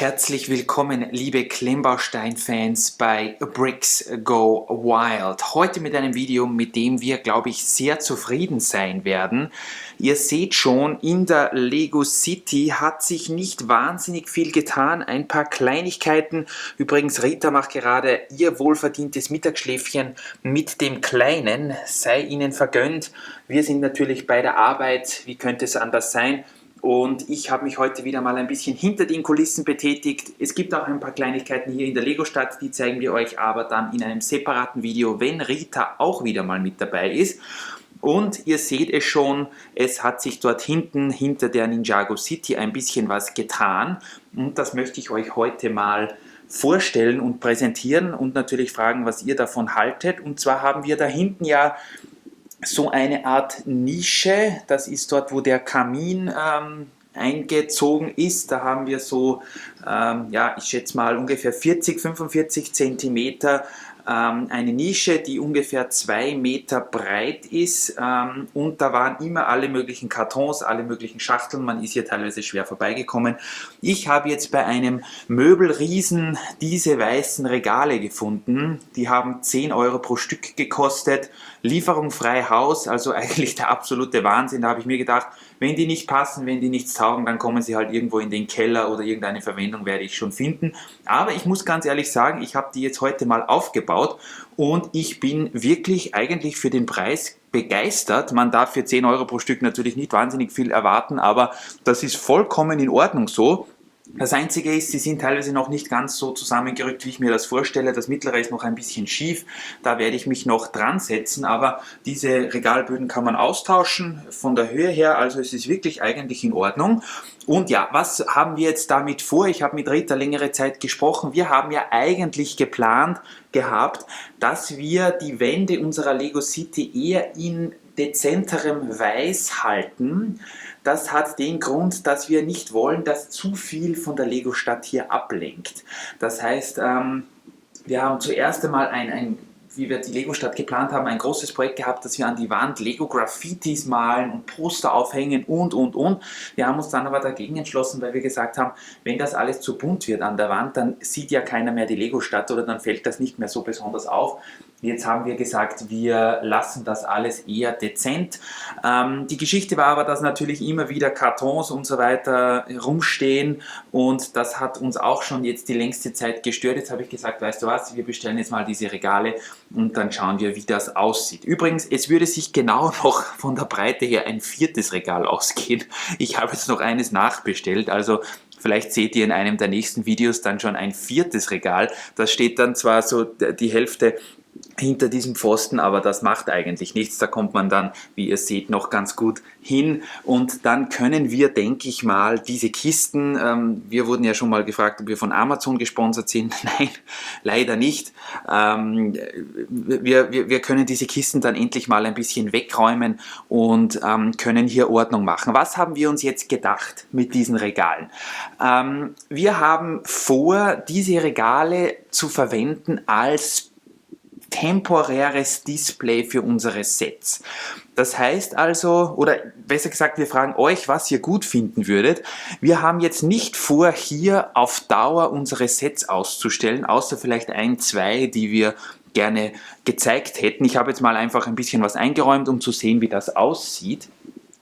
Herzlich willkommen, liebe Klemmbaustein-Fans bei Bricks Go Wild. Heute mit einem Video, mit dem wir, glaube ich, sehr zufrieden sein werden. Ihr seht schon, in der Lego City hat sich nicht wahnsinnig viel getan. Ein paar Kleinigkeiten. Übrigens, Rita macht gerade ihr wohlverdientes Mittagsschläfchen mit dem Kleinen. Sei ihnen vergönnt. Wir sind natürlich bei der Arbeit. Wie könnte es anders sein? Und ich habe mich heute wieder mal ein bisschen hinter den Kulissen betätigt. Es gibt auch ein paar Kleinigkeiten hier in der Lego-Stadt, die zeigen wir euch aber dann in einem separaten Video, wenn Rita auch wieder mal mit dabei ist. Und ihr seht es schon, es hat sich dort hinten, hinter der Ninjago City, ein bisschen was getan. Und das möchte ich euch heute mal vorstellen und präsentieren und natürlich fragen, was ihr davon haltet. Und zwar haben wir da hinten ja so eine Art Nische, das ist dort, wo der Kamin eingezogen ist. Da haben wir so, ja, ich schätze mal ungefähr 40-45 Zentimeter eine Nische, die ungefähr 2 Meter breit ist, und da waren immer alle möglichen Kartons, alle möglichen Schachteln, man ist hier teilweise schwer vorbeigekommen. Ich habe jetzt bei einem Möbelriesen diese weißen Regale gefunden, die haben 10 Euro pro Stück gekostet, Lieferung frei Haus, also eigentlich der absolute Wahnsinn. Da habe ich mir gedacht, wenn die nicht passen, wenn die nichts taugen, dann kommen sie halt irgendwo in den Keller oder irgendeine Verwendung werde ich schon finden. Aber ich muss ganz ehrlich sagen, ich habe die jetzt heute mal aufgebaut und ich bin wirklich eigentlich für den Preis begeistert. Man darf für 10 Euro pro Stück natürlich nicht wahnsinnig viel erwarten, aber das ist vollkommen in Ordnung so. Das Einzige ist, sie sind teilweise noch nicht ganz so zusammengerückt, wie ich mir das vorstelle. Das mittlere ist noch ein bisschen schief, da werde ich mich noch dran setzen, aber diese Regalböden kann man austauschen von der Höhe her, also es ist wirklich eigentlich in Ordnung. Und ja, was haben wir jetzt damit vor? Ich habe mit Rita längere Zeit gesprochen. Wir haben ja eigentlich geplant gehabt, dass wir die Wände unserer Lego City eher in dezenterem Weiß halten. Das hat den Grund, dass wir nicht wollen, dass zu viel von der Lego-Stadt hier ablenkt. Das heißt, wir haben zuerst einmal wie wir die Lego-Stadt geplant haben, ein großes Projekt gehabt, dass wir an die Wand Lego-Graffitis malen und Poster aufhängen und. Wir haben uns dann aber dagegen entschlossen, weil wir gesagt haben, wenn das alles zu bunt wird an der Wand, dann sieht ja keiner mehr die Lego-Stadt oder dann fällt das nicht mehr so besonders auf. Jetzt haben wir gesagt, wir lassen das alles eher dezent. Die Geschichte war aber, dass natürlich immer wieder Kartons und so weiter rumstehen und das hat uns auch schon jetzt die längste Zeit gestört. Jetzt habe ich gesagt, weißt du was, wir bestellen jetzt mal diese Regale und dann schauen wir, wie das aussieht. Übrigens, es würde sich genau noch von der Breite her ein 4. Regal ausgehen. Ich habe jetzt noch eines nachbestellt, also vielleicht seht ihr in einem der nächsten Videos dann schon ein 4. Regal. Das steht dann zwar so die Hälfte hinter diesem Pfosten, aber das macht eigentlich nichts. Da kommt man dann, wie ihr seht, noch ganz gut hin und dann können wir, denke ich mal, diese Kisten, wir wurden ja schon mal gefragt, ob wir von Amazon gesponsert sind. Nein, leider nicht. Wir können diese Kisten dann endlich mal ein bisschen wegräumen und können hier Ordnung machen. Was haben wir uns jetzt gedacht mit diesen Regalen? Wir haben vor, diese Regale zu verwenden als temporäres Display für unsere Sets. Das heißt also, oder besser gesagt, wir fragen euch, was ihr gut finden würdet. Wir haben jetzt nicht vor, hier auf Dauer unsere Sets auszustellen, außer vielleicht 1, 2, die wir gerne gezeigt hätten. Ich habe jetzt mal einfach ein bisschen was eingeräumt, um zu sehen, wie das aussieht.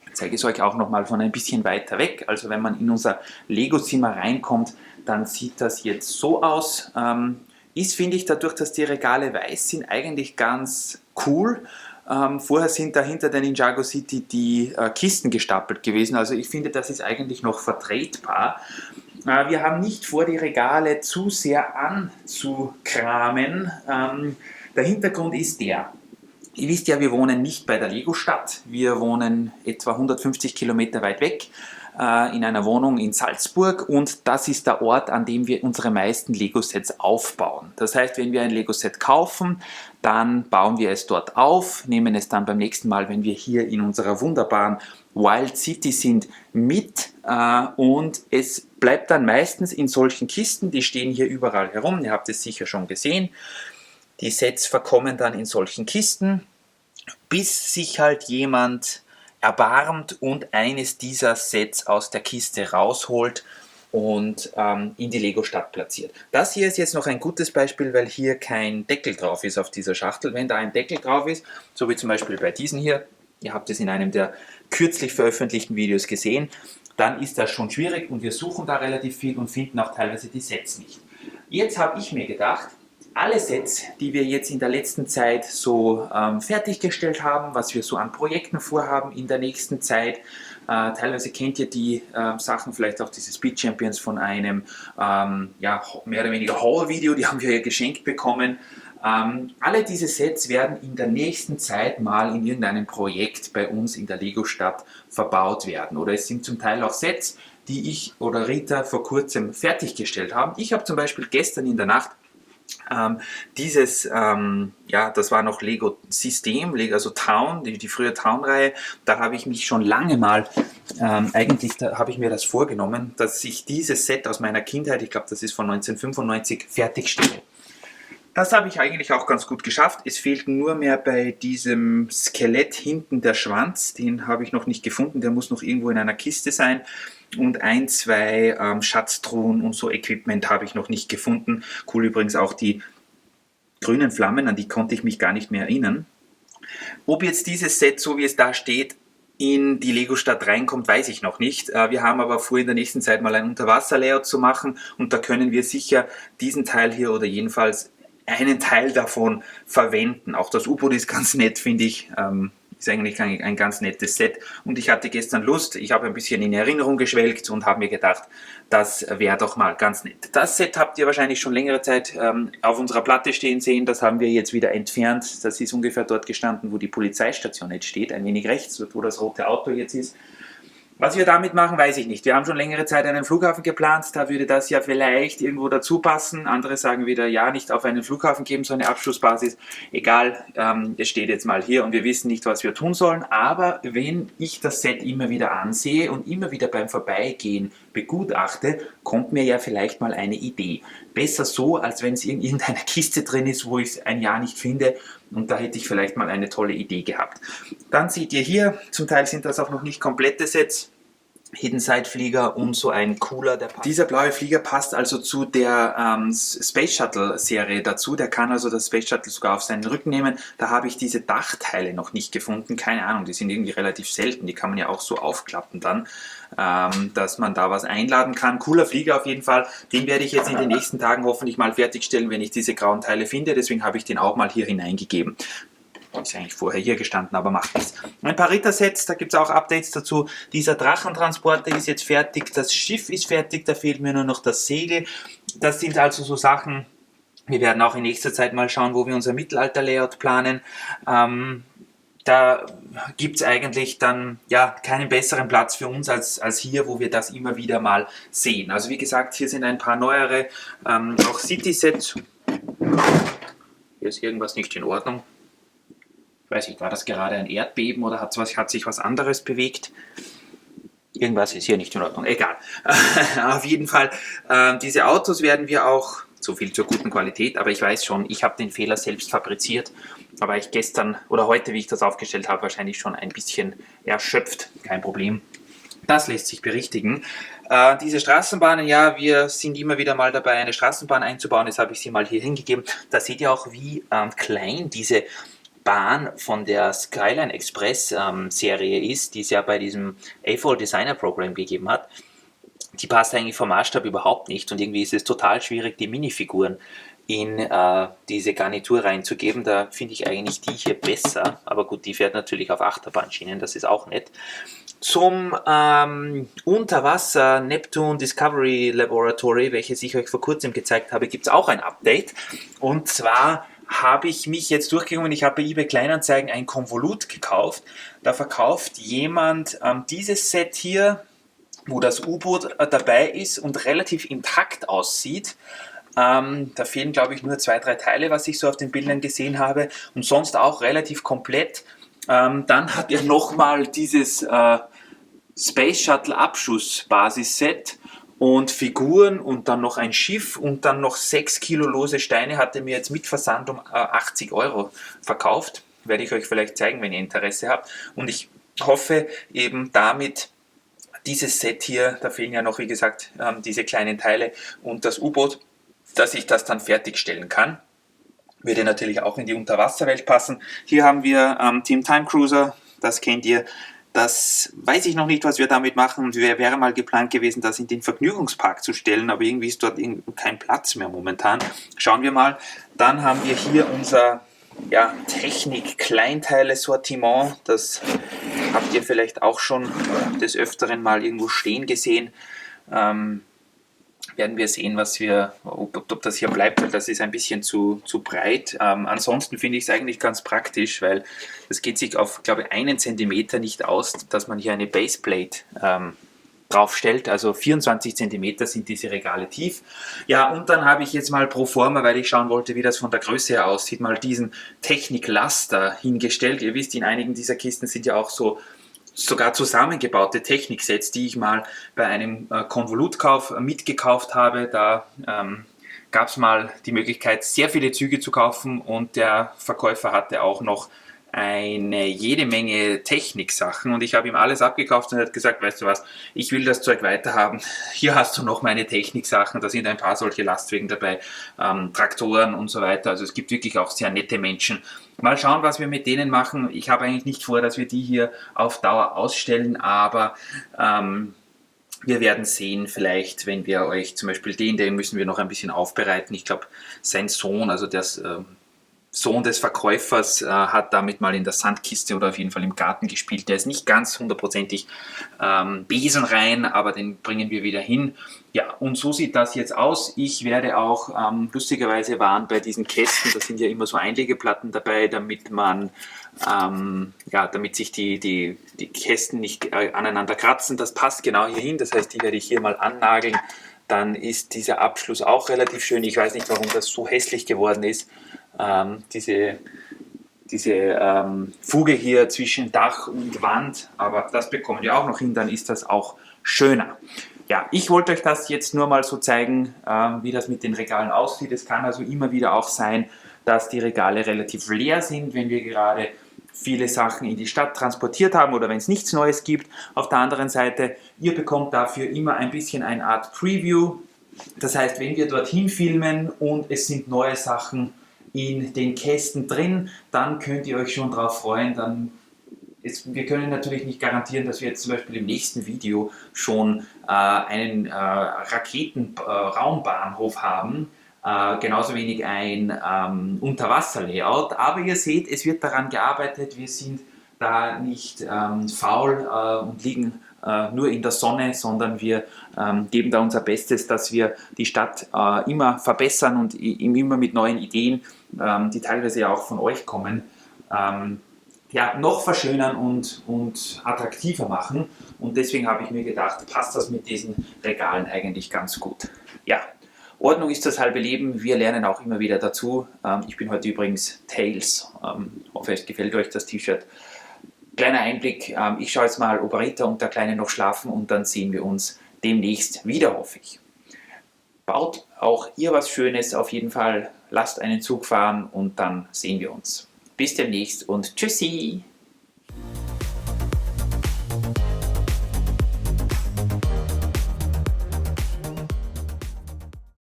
Ich zeige es euch auch noch mal von ein bisschen weiter weg. Also wenn man in unser Lego-Zimmer reinkommt, dann sieht das jetzt so aus. Ist, finde ich, dadurch, dass die Regale weiß sind, eigentlich ganz cool. Vorher sind da hinter der Ninjago City die Kisten gestapelt gewesen, also ich finde, das ist eigentlich noch vertretbar. Wir haben nicht vor, die Regale zu sehr anzukramen. Der Hintergrund ist der: Ihr wisst ja, wir wohnen nicht bei der Lego-Stadt, wir wohnen etwa 150 Kilometer weit weg in einer Wohnung in Salzburg und das ist der Ort, an dem wir unsere meisten Lego-Sets aufbauen. Das heißt, wenn wir ein Lego-Set kaufen, dann bauen wir es dort auf, nehmen es dann beim nächsten Mal, wenn wir hier in unserer wunderbaren Wild City sind, mit und es bleibt dann meistens in solchen Kisten, die stehen hier überall herum, ihr habt es sicher schon gesehen. Die Sets verkommen dann in solchen Kisten, bis sich halt jemand erbarmt und eines dieser Sets aus der Kiste rausholt und in die Lego-Stadt platziert. Das hier ist jetzt noch ein gutes Beispiel, weil hier kein Deckel drauf ist auf dieser Schachtel. Wenn da ein Deckel drauf ist, so wie zum Beispiel bei diesen hier, ihr habt es in einem der kürzlich veröffentlichten Videos gesehen, dann ist das schon schwierig und wir suchen da relativ viel und finden auch teilweise die Sets nicht. Jetzt habe ich mir gedacht, alle Sets, die wir jetzt in der letzten Zeit so fertiggestellt haben, was wir so an Projekten vorhaben in der nächsten Zeit, teilweise kennt ihr die Sachen, vielleicht auch diese Speed Champions von einem ja, mehr oder weniger Haul-Video, die haben wir ja geschenkt bekommen. Alle diese Sets werden in der nächsten Zeit mal in irgendeinem Projekt bei uns in der Lego-Stadt verbaut werden. Oder es sind zum Teil auch Sets, die ich oder Rita vor kurzem fertiggestellt haben. Ich habe zum Beispiel gestern in der Nacht ja, das war noch Lego System, also Town, die frühe Town-Reihe, da habe ich mich schon lange mal, eigentlich da habe ich mir das vorgenommen, dass ich dieses Set aus meiner Kindheit, ich glaube das ist von 1995, fertigstelle. Das habe ich eigentlich auch ganz gut geschafft. Es fehlt nur mehr bei diesem Skelett hinten der Schwanz. Den habe ich noch nicht gefunden. Der muss noch irgendwo in einer Kiste sein. Und ein, zwei Schatztruhen und so Equipment habe ich noch nicht gefunden. Cool übrigens auch die grünen Flammen, an die konnte ich mich gar nicht mehr erinnern. Ob jetzt dieses Set, so wie es da steht, in die Lego-Stadt reinkommt, weiß ich noch nicht. Wir haben aber vor, in der nächsten Zeit mal ein Unterwasser-Layout zu machen. Und da können wir sicher diesen Teil hier oder jedenfalls einen Teil davon verwenden. Auch das U-Boot ist ganz nett, finde ich. Ist eigentlich ein ganz nettes Set. Und ich hatte gestern Lust, ich habe ein bisschen in Erinnerung geschwelgt und habe mir gedacht, das wäre doch mal ganz nett. Das Set habt ihr wahrscheinlich schon längere Zeit auf unserer Platte stehen sehen. Das haben wir jetzt wieder entfernt. Das ist ungefähr dort gestanden, wo die Polizeistation jetzt steht. Ein wenig rechts, dort wo das rote Auto jetzt ist. Was wir damit machen, weiß ich nicht. Wir haben schon längere Zeit einen Flughafen geplant, da würde das ja vielleicht irgendwo dazu passen. Andere sagen wieder, ja, nicht auf einen Flughafen geben, so eine Abschlussbasis. Egal, es steht jetzt mal hier und wir wissen nicht, was wir tun sollen. Aber wenn ich das Set immer wieder ansehe und immer wieder beim Vorbeigehen begutachte, kommt mir ja vielleicht mal eine Idee. Besser so, als wenn es in irgendeiner Kiste drin ist, wo ich es ein Jahr nicht finde. Und da hätte ich vielleicht mal eine tolle Idee gehabt. Dann seht ihr hier, zum Teil sind das auch noch nicht komplette Sets, Hidden Side Flieger und so ein cooler. Dieser blaue Flieger passt also zu der Space Shuttle Serie dazu. Der kann also das Space Shuttle sogar auf seinen Rücken nehmen. Da habe ich diese Dachteile noch nicht gefunden. Keine Ahnung, die sind irgendwie relativ selten. Die kann man ja auch so aufklappen dann, dass man da was einladen kann. Cooler Flieger auf jeden Fall. Den werde ich jetzt in den nächsten Tagen hoffentlich mal fertigstellen, wenn ich diese grauen Teile finde. Deswegen habe ich den auch mal hier hineingegeben. Ist eigentlich vorher hier gestanden, aber macht nichts. Ein paar Rittersets, da gibt es auch Updates dazu. Dieser Drachentransporter ist jetzt fertig, das Schiff ist fertig, da fehlt mir nur noch das Segel. Das sind also so Sachen, wir werden auch in nächster Zeit mal schauen, wo wir unser Mittelalter-Layout planen. Da gibt es eigentlich dann ja keinen besseren Platz für uns als hier, wo wir das immer wieder mal sehen. Also wie gesagt, hier sind ein paar neuere, auch City-Sets. Hier ist irgendwas nicht in Ordnung. Weiß ich, war das gerade ein Erdbeben oder hat sich was anderes bewegt? Irgendwas ist hier nicht in Ordnung. Egal. Auf jeden Fall, diese Autos werden wir auch, so viel zur guten Qualität, aber ich weiß schon, ich habe den Fehler selbst fabriziert. Aber ich gestern oder heute, wie ich das aufgestellt habe, wahrscheinlich schon ein bisschen erschöpft. Kein Problem. Das lässt sich berichtigen. Diese Straßenbahnen, ja, wir sind immer wieder mal dabei, eine Straßenbahn einzubauen. Jetzt habe ich sie mal hier hingegeben. Da seht ihr auch, wie klein diese Bahn von der Skyline Express Serie ist, die es ja bei diesem A4 Designer Program gegeben hat. Die passt eigentlich vom Maßstab überhaupt nicht und irgendwie ist es total schwierig, die Minifiguren in diese Garnitur reinzugeben. Da finde ich eigentlich die hier besser, aber gut, die fährt natürlich auf Achterbahnschienen, das ist auch nett. Zum Unterwasser Neptune Discovery Laboratory, welches ich euch vor kurzem gezeigt habe, gibt es auch ein Update. Und zwar habe ich mich jetzt durchgegangen, ich habe bei eBay Kleinanzeigen ein Konvolut gekauft. Da verkauft jemand dieses Set hier, wo das U-Boot dabei ist und relativ intakt aussieht. Da fehlen, glaube ich, nur 2, 3 Teile, was ich so auf den Bildern gesehen habe. Und sonst auch relativ komplett. Dann hat er nochmal dieses Space Shuttle Abschuss-Basis-Set und Figuren und dann noch ein Schiff und dann noch 6 Kilo lose Steine hat er mir jetzt mit Versand um 80 Euro verkauft. Werde ich euch vielleicht zeigen, wenn ihr Interesse habt. Und ich hoffe eben damit dieses Set hier, da fehlen ja noch, wie gesagt, diese kleinen Teile und das U-Boot, dass ich das dann fertigstellen kann. Würde natürlich auch in die Unterwasserwelt passen. Hier haben wir Team Time Cruiser, das kennt ihr. Das weiß ich noch nicht, was wir damit machen. Und wäre mal geplant gewesen, das in den Vergnügungspark zu stellen, aber irgendwie ist dort kein Platz mehr momentan. Schauen wir mal. Dann haben wir hier unser Technik-Kleinteile-Sortiment. Das habt ihr vielleicht auch schon des Öfteren mal irgendwo stehen gesehen. Werden wir sehen, ob das hier bleibt, weil das ist ein bisschen zu breit. Ansonsten finde ich es eigentlich ganz praktisch, weil es geht sich auf, glaube ich, 1 Zentimeter nicht aus, dass man hier eine Baseplate draufstellt. Also 24 Zentimeter sind diese Regale tief. Ja, und dann habe ich jetzt mal pro forma, weil ich schauen wollte, wie das von der Größe her aussieht, mal diesen Technik-Laster hingestellt. Ihr wisst, in einigen dieser Kisten sind ja auch sogar zusammengebaute Techniksets, die ich mal bei einem Konvolutkauf mitgekauft habe. Da gab es mal die Möglichkeit, sehr viele Züge zu kaufen und der Verkäufer hatte auch noch jede Menge Techniksachen und ich habe ihm alles abgekauft und er hat gesagt, weißt du was, ich will das Zeug weiterhaben, hier hast du noch meine Techniksachen, da sind ein paar solche Lastwagen dabei, Traktoren und so weiter, also es gibt wirklich auch sehr nette Menschen. Mal schauen, was wir mit denen machen. Ich habe eigentlich nicht vor, dass wir die hier auf Dauer ausstellen, aber wir werden sehen, vielleicht, wenn wir euch zum Beispiel den müssen wir noch ein bisschen aufbereiten. Ich glaube, sein Sohn, also der Sohn des Verkäufers, hat damit mal in der Sandkiste oder auf jeden Fall im Garten gespielt. Der ist nicht ganz hundertprozentig besenrein, aber den bringen wir wieder hin. Ja, und so sieht das jetzt aus. Ich werde auch, lustigerweise waren bei diesen Kästen, da sind ja immer so Einlegeplatten dabei, damit man, damit sich die Kästen nicht aneinander kratzen. Das passt genau hier hin, das heißt, die werde ich hier mal annageln. Dann ist dieser Abschluss auch relativ schön. Ich weiß nicht, warum das so hässlich geworden ist. Diese Fuge hier zwischen Dach und Wand, aber das bekommen wir auch noch hin, dann ist das auch schöner. Ja, ich wollte euch das jetzt nur mal so zeigen, wie das mit den Regalen aussieht. Es kann also immer wieder auch sein, dass die Regale relativ leer sind, wenn wir gerade viele Sachen in die Stadt transportiert haben oder wenn es nichts Neues gibt. Auf der anderen Seite, ihr bekommt dafür immer ein bisschen eine Art Preview. Das heißt, wenn wir dorthin filmen und es sind neue Sachen in den Kästen drin, dann könnt ihr euch schon darauf freuen. Wir können natürlich nicht garantieren, dass wir jetzt zum Beispiel im nächsten Video schon einen Raketenraumbahnhof haben, genauso wenig ein Unterwasser-Layout, aber ihr seht, es wird daran gearbeitet, wir sind da nicht faul und liegen nur in der Sonne, sondern wir geben da unser Bestes, dass wir die Stadt immer verbessern und immer mit neuen Ideen, die teilweise ja auch von euch kommen, noch verschönern und attraktiver machen. Und deswegen habe ich mir gedacht, passt das mit diesen Regalen eigentlich ganz gut. Ja, Ordnung ist das halbe Leben, wir lernen auch immer wieder dazu. Ich bin heute übrigens Tails, hoffe es gefällt euch das T-Shirt. Kleiner Einblick, ich schaue jetzt mal, ob Rita und der Kleine noch schlafen und dann sehen wir uns demnächst wieder, hoffe ich. Baut auch ihr was Schönes auf jeden Fall, lasst einen Zug fahren und dann sehen wir uns. Bis demnächst und tschüssi!